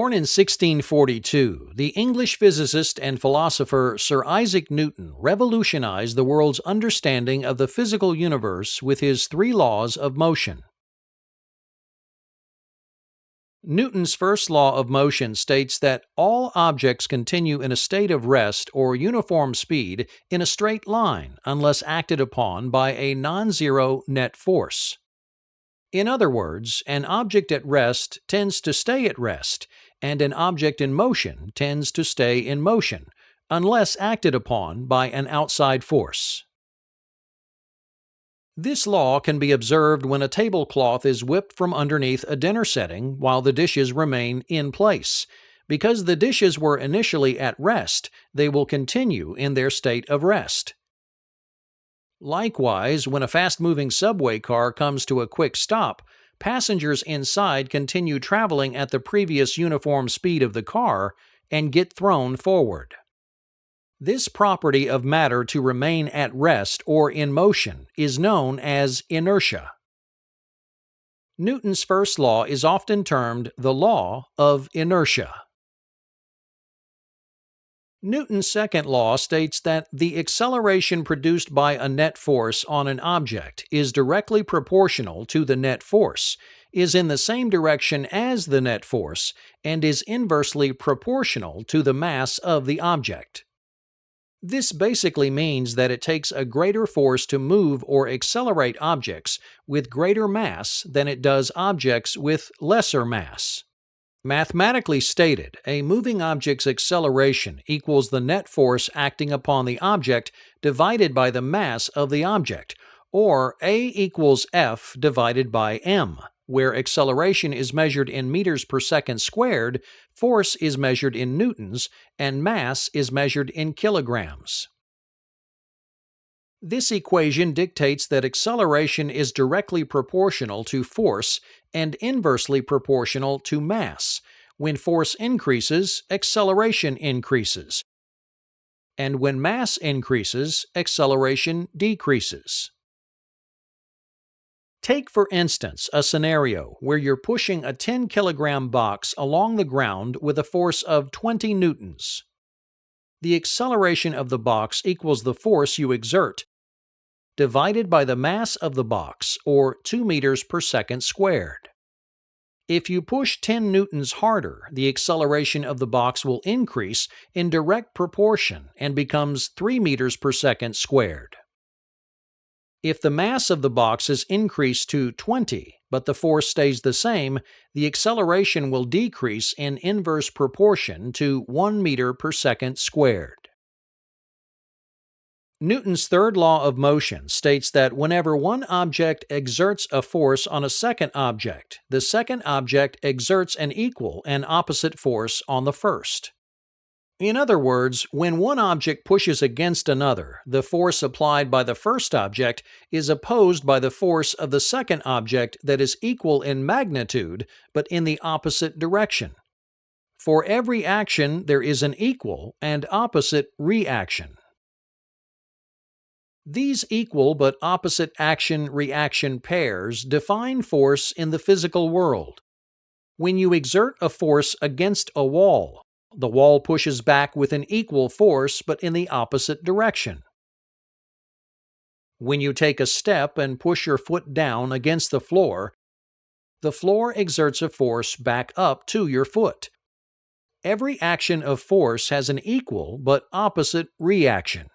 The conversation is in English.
Born in 1642, the English physicist and philosopher Sir Isaac Newton revolutionized the world's understanding of the physical universe with his three laws of motion. Newton's first law of motion states that all objects continue in a state of rest or uniform speed in a straight line unless acted upon by a non-zero net force. In other words, an object at rest tends to stay at rest, and an object in motion tends to stay in motion, unless acted upon by an outside force. This law can be observed when a tablecloth is whipped from underneath a dinner setting while the dishes remain in place. Because the dishes were initially at rest, they will continue in their state of rest. Likewise, when a fast-moving subway car comes to a quick stop, passengers inside continue traveling at the previous uniform speed of the car and get thrown forward. This property of matter to remain at rest or in motion is known as inertia. Newton's first law is often termed the law of inertia. Newton's second law states that the acceleration produced by a net force on an object is directly proportional to the net force, is in the same direction as the net force, and is inversely proportional to the mass of the object. This basically means that it takes a greater force to move or accelerate objects with greater mass than it does objects with lesser mass. Mathematically stated, a moving object's acceleration equals the net force acting upon the object divided by the mass of the object, or A equals F divided by m. Where acceleration is measured in meters per second squared, force is measured in newtons, and mass is measured in kilograms. This equation dictates that acceleration is directly proportional to force and inversely proportional to mass. When force increases, acceleration increases. And when mass increases, acceleration decreases. Take, for instance, a scenario where you're pushing a 10-kilogram box along the ground with a force of 20 newtons. The acceleration of the box equals the force you exert, divided by the mass of the box, or 2 meters per second squared. If you push 10 newtons harder, the acceleration of the box will increase in direct proportion and becomes 3 meters per second squared. If the mass of the box is increased to 20, but the force stays the same, the acceleration will decrease in inverse proportion to 1 meter per second squared. Newton's third law of motion states that whenever one object exerts a force on a second object, the second object exerts an equal and opposite force on the first. In other words, when one object pushes against another, the force applied by the first object is opposed by the force of the second object that is equal in magnitude but in the opposite direction. For every action, there is an equal and opposite reaction. These equal but opposite action-reaction pairs define force in the physical world. When you exert a force against a wall, the wall pushes back with an equal force but in the opposite direction. When you take a step and push your foot down against the floor exerts a force back up to your foot. Every action of force has an equal but opposite reaction.